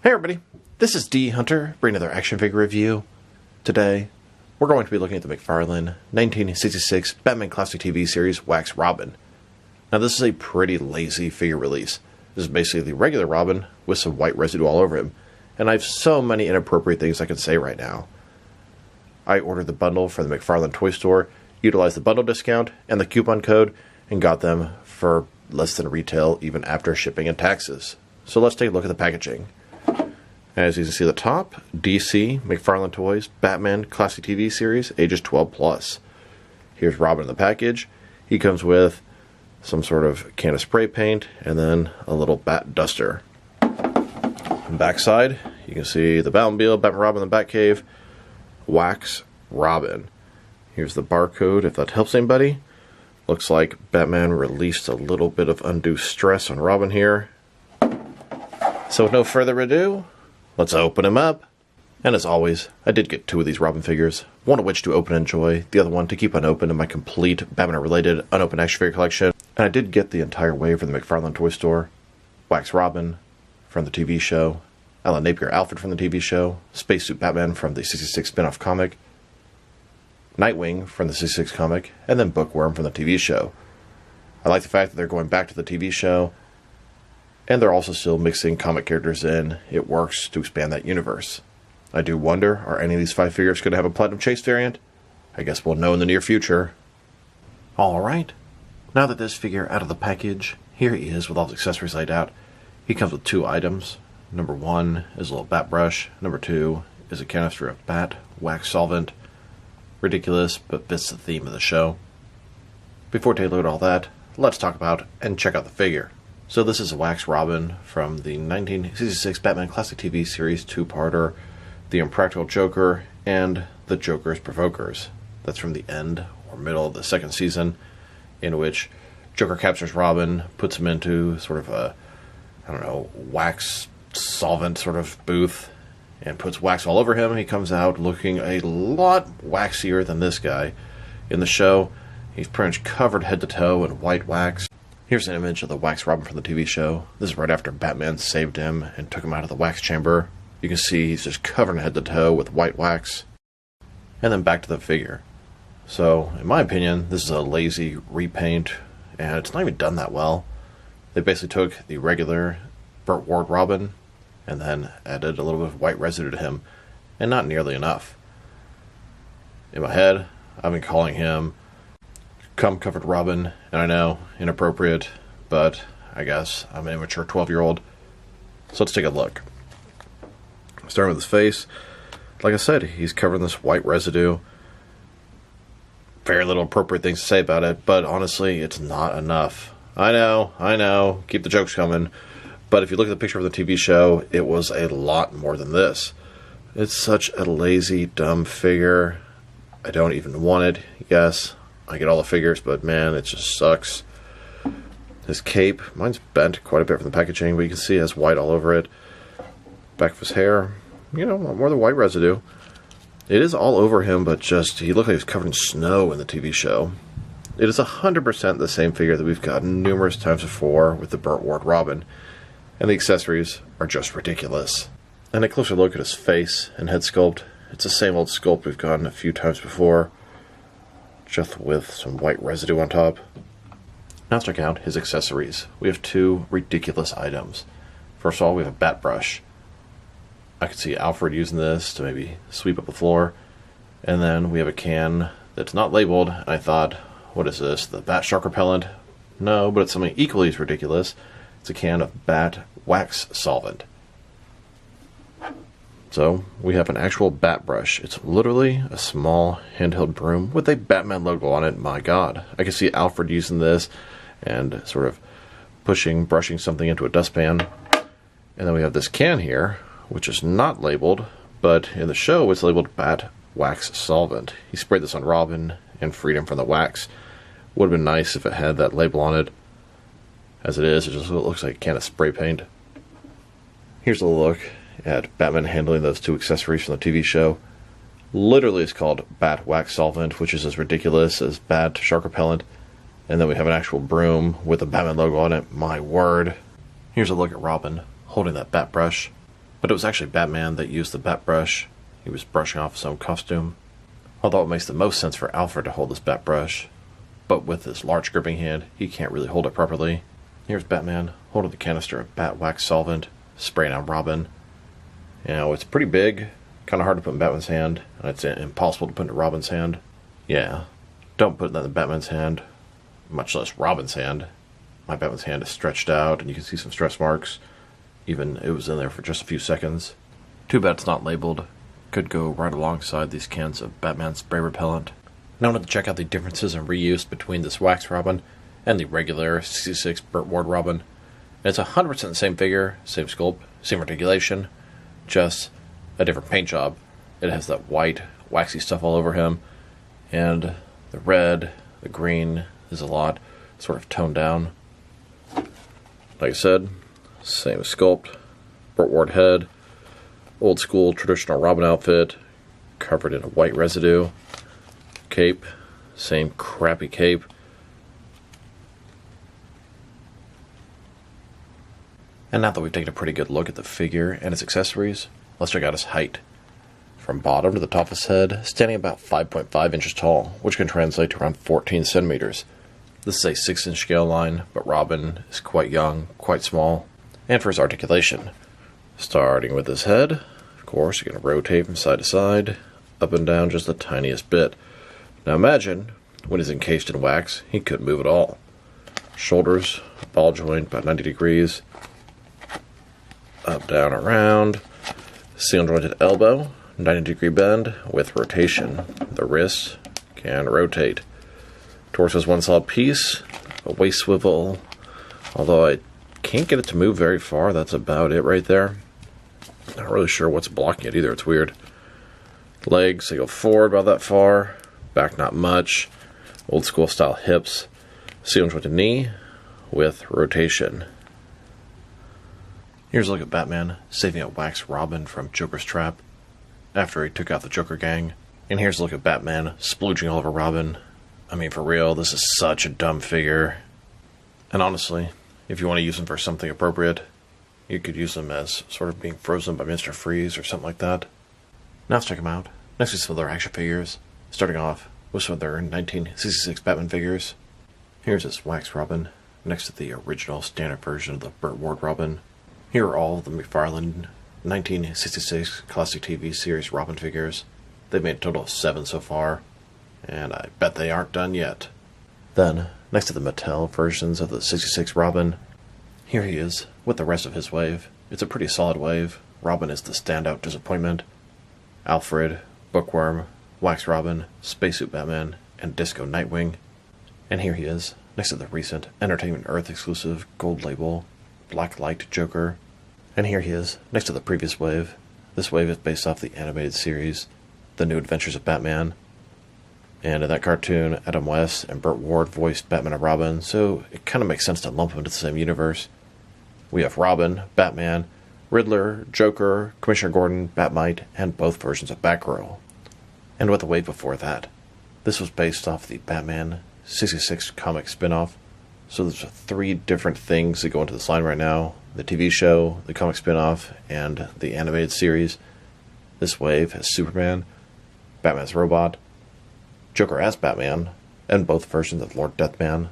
Hey everybody, this is D Hunter, bringing another action figure review. Today, we're going to be looking at the McFarlane 1966 Batman Classic TV series Wax Robin. Now this is a pretty lazy figure release. This is basically the regular Robin with some white residue all over him, and I have so many inappropriate things I can say right now. I ordered the bundle from the McFarlane toy store, utilized the bundle discount and the coupon code, and got them for less than retail even after shipping and taxes. So let's take a look at the packaging. As you can see at the top, DC, McFarlane Toys, Batman Classic TV Series, ages 12+. Here's Robin in the package. He comes with some sort of can of spray paint and then a little bat duster. On the back side, you can see the Batmobile, Batman Robin in the Batcave, Wax Robin. Here's the barcode if that helps anybody. Looks like Batman released a little bit of undue stress on Robin here. So with no further ado, let's open him up. And as always, I did get 2 of these Robin figures, one of which to open and enjoy, the other one to keep unopened in my complete Batman-related unopened action figure collection. And I did get the entire wave from the McFarlane toy store. Wax Robin from the TV show, Alan Napier Alfred from the TV show, Spacesuit Batman from the 66 spin-off comic, Nightwing from the 66 comic, and then Bookworm from the TV show. I like the fact that they're going back to the TV show, and they're also still mixing comic characters in. It works to expand that universe. I do wonder, are any of these 5 figures going to have a Platinum Chase variant? I guess we'll know in the near future. Alright, now that this figure out of the package, here he is with all the accessories laid out. He comes with 2 items. Number 1 is a little bat brush. Number 2 is a canister of bat wax solvent. Ridiculous, but fits the theme of the show. Before we take a look at all that, let's talk about and check out the figure. So this is a Wax Robin from the 1966 Batman Classic TV Series 2-parter, The Impractical Joker and The Joker's Provokers. That's from the end or middle of the 2nd season, in which Joker captures Robin, puts him into sort of a, wax solvent sort of booth, and puts wax all over him. He comes out looking a lot waxier than this guy. In the show, he's pretty much covered head to toe in white wax. Here's an image of the Wax Robin from the TV show. This is right after Batman saved him and took him out of the wax chamber. You can see he's just covered head to toe with white wax. And then back to the figure. So, in my opinion, this is a lazy repaint, and it's not even done that well. They basically took the regular Burt Ward Robin and then added a little bit of white residue to him, and not nearly enough. In my head, I've been calling him cum-covered Robin, and I know, inappropriate, but I guess I'm an immature 12-year-old. So let's take a look. Starting with his face, like I said, he's covered in this white residue. Very little appropriate things to say about it, but honestly, it's not enough. I know, keep the jokes coming, but if you look at the picture of the TV show, it was a lot more than this. It's such a lazy, dumb figure. I don't even want it. Yes, I get all the figures, but man, it just sucks. His cape, mine's bent quite a bit from the packaging, but you can see it has white all over it. Back of his hair, more than white residue. It is all over him, but just, he looked like he was covered in snow in the TV show. It is 100% the same figure that we've gotten numerous times before with the Burt Ward Robin, and the accessories are just ridiculous. And a closer look at his face and head sculpt, it's the same old sculpt we've gotten a few times before, just with some white residue on top. Now let's check out his accessories. We have 2 ridiculous items. First of all, we have a bat brush. I could see Alfred using this to maybe sweep up the floor. And then we have a can that's not labeled. I thought, what is this, the bat shark repellent? No, but it's something equally as ridiculous. It's a can of bat wax solvent. So, we have an actual bat brush. It's literally a small handheld broom with a Batman logo on it. My god. I can see Alfred using this and sort of brushing something into a dustpan. And then we have this can here, which is not labeled, but in the show it's labeled bat wax solvent. He sprayed this on Robin and freed him from the wax. Would have been nice if it had that label on it. As it is, it just looks like a can of spray paint. Here's a look at Batman handling those 2 accessories from the TV show. Literally it's called bat wax solvent, which is as ridiculous as bat shark repellent. And then we have an actual broom with a Batman logo on it. My word. Here's a look at Robin holding that bat brush. But it was actually Batman that used the bat brush. He was brushing off his own costume. Although it makes the most sense for Alfred to hold this bat brush. But with his large gripping hand, he can't really hold it properly. Here's Batman holding the canister of bat wax solvent, spraying on Robin. You know, it's pretty big, kind of hard to put in Batman's hand, and it's impossible to put into Robin's hand. Yeah, don't put that in Batman's hand, much less Robin's hand. My Batman's hand is stretched out, and you can see some stretch marks. Even it was in there for just a few seconds. Too bad it's not labeled. Could go right alongside these cans of Batman spray repellent. Now I wanted to check out the differences in reuse between this wax Robin and the regular 66 Burt Ward Robin. And it's 100% the same figure, same sculpt, same articulation, just a different paint job. It has that white, waxy stuff all over him, and the red, the green is a lot sort of toned down. Like I said, same sculpt, Burt Ward head, old school traditional Robin outfit, covered in a white residue, cape, same crappy cape. And now that we've taken a pretty good look at the figure and its accessories, let's check out his height. From bottom to the top of his head, standing about 5.5 inches tall, which can translate to around 14 centimeters. This is a 6-inch scale line, but Robin is quite young, quite small. And for his articulation, starting with his head, of course, you're going to rotate from side to side, up and down just the tiniest bit. Now imagine, when he's encased in wax, he couldn't move at all. Shoulders, ball joint, about 90 degrees. Up, down, around. Single jointed elbow, 90-degree bend with rotation. The wrist can rotate. Torso is one solid piece. A waist swivel. Although I can't get it to move very far, that's about it right there. Not really sure what's blocking it either, it's weird. Legs, they go forward about that far. Back not much. Old school style hips. Single jointed knee with rotation. Here's a look at Batman saving a wax Robin from Joker's trap after he took out the Joker gang. And here's a look at Batman splooging all over Robin. I mean, for real, this is such a dumb figure. And honestly, if you want to use him for something appropriate, you could use him as sort of being frozen by Mr. Freeze or something like that. Now let's check him out. Next to some of their action figures, starting off with some of their 1966 Batman figures. Here's his wax Robin, next to the original standard version of the Burt Ward Robin. Here are all the McFarlane 1966 classic TV series Robin figures. They've made a total of 7 so far, and I bet they aren't done yet. Then, next to the Mattel versions of the 66 Robin, here he is with the rest of his wave. It's a pretty solid wave. Robin is the standout disappointment. Alfred, Bookworm, Wax Robin, Spacesuit Batman, and Disco Nightwing. And here he is, next to the recent Entertainment Earth exclusive Gold Label Black Light Joker. And here he is, next to the previous wave. This wave is based off the animated series, The New Adventures of Batman. And in that cartoon, Adam West and Burt Ward voiced Batman and Robin, so it kind of makes sense to lump them into the same universe. We have Robin, Batman, Riddler, Joker, Commissioner Gordon, Batmite, and both versions of Batgirl. And with the wave before that, this was based off the Batman 66 comic spin-off. So there's 3 different things that go into this line right now. The TV show, the comic spin-off, and the animated series. This wave has Superman, Batman's robot, Joker as Batman, and both versions of Lord Deathman.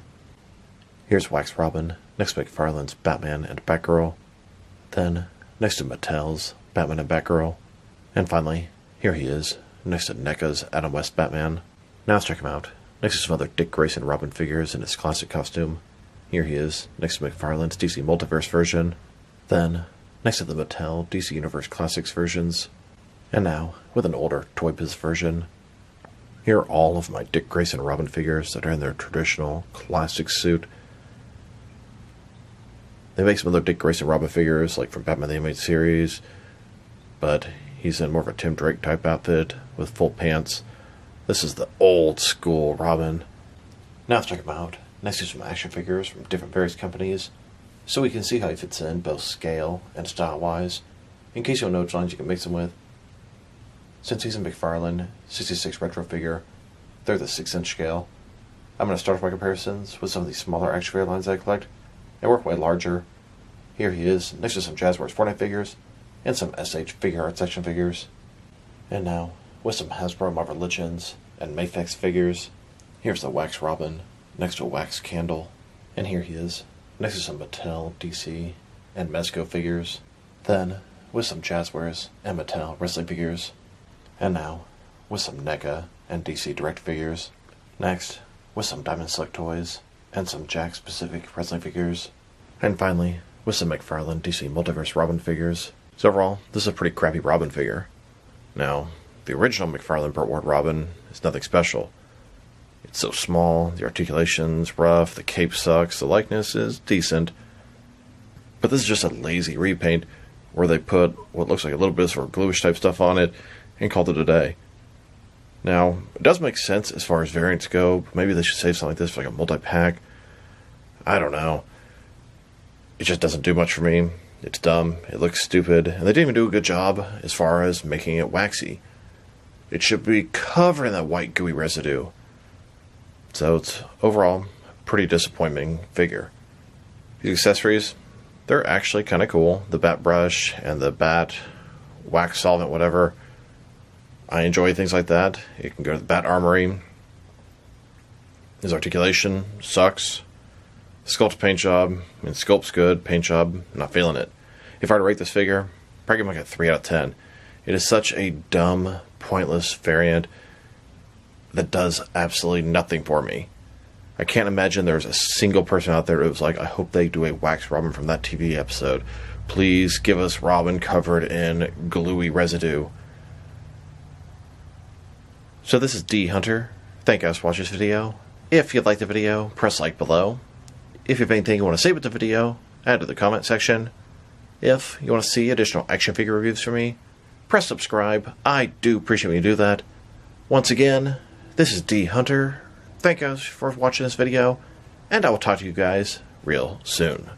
Here's Wax Robin, next to McFarlane's Batman and Batgirl. Then, next to Mattel's Batman and Batgirl. And finally, here he is, next to NECA's Adam West Batman. Now let's check him out. Next to some other Dick Grayson Robin figures in his classic costume. Here he is, next to McFarlane's DC Multiverse version. Then, next to the Mattel DC Universe Classics versions. And now, with an older Toy Biz version. Here are all of my Dick Grayson Robin figures that are in their traditional classic suit. They make some other Dick Grayson Robin figures, like from Batman the Animated Series, but he's in more of a Tim Drake type outfit with full pants. This is the old school Robin. Now let's check him out, next to some action figures from different various companies, so we can see how he fits in both scale and style-wise, in case you don't know which lines you can mix him with. Since he's a McFarlane 66 retro figure, they're the 6-inch scale. I'm going to start off my comparisons with some of these smaller action figure lines I collect, and work way larger. Here he is, next to some Jazzwares Fortnite figures, and some SH Figure Arts action figures. And now, with some Hasbro Marvel Legends and Mafex figures, here's the Wax Robin next to a wax candle. And here he is, next to some Mattel, DC, and Mezco figures. Then, with some Jazzwares and Mattel wrestling figures. And now, with some NECA and DC Direct figures. Next, with some Diamond Select toys and some Jakks Pacific wrestling figures. And finally, with some McFarlane DC Multiverse Robin figures. So overall, this is a pretty crappy Robin figure. Now, the original McFarlane Burt Ward Robin is nothing special. It's so small, the articulation's rough, the cape sucks, the likeness is decent. But this is just a lazy repaint where they put what looks like a little bit of sort of bluish type stuff on it and called it a day. Now, it does make sense as far as variants go, but maybe they should save something like this for like a multi-pack. I don't know. It just doesn't do much for me. It's dumb, it looks stupid, and they didn't even do a good job as far as making it waxy. It should be covered in that white gooey residue. So it's overall a pretty disappointing figure. These accessories, they're actually kind of cool. The bat brush and the bat wax solvent, whatever. I enjoy things like that. You can go to the bat armory. His articulation sucks. Sculpt paint job. I mean, Sculpt's good. Paint job, I'm not feeling it. If I were to rate this figure, I'd probably give him like a 3 out of 10. It is such a dumb, pointless variant that does absolutely nothing for me. I can't imagine there's a single person out there who was like, I hope they do a Wax Robin from that TV episode. Please give us Robin covered in gluey residue. So this is D Hunter. Thank you guys for watching this video. If you liked the video, press like below. If you have anything you want to say with the video, add to the comment section. If you want to see additional action figure reviews from me, press subscribe. I do appreciate when you do that. Once again, this is D Hunter. Thank you guys for watching this video, and I will talk to you guys real soon.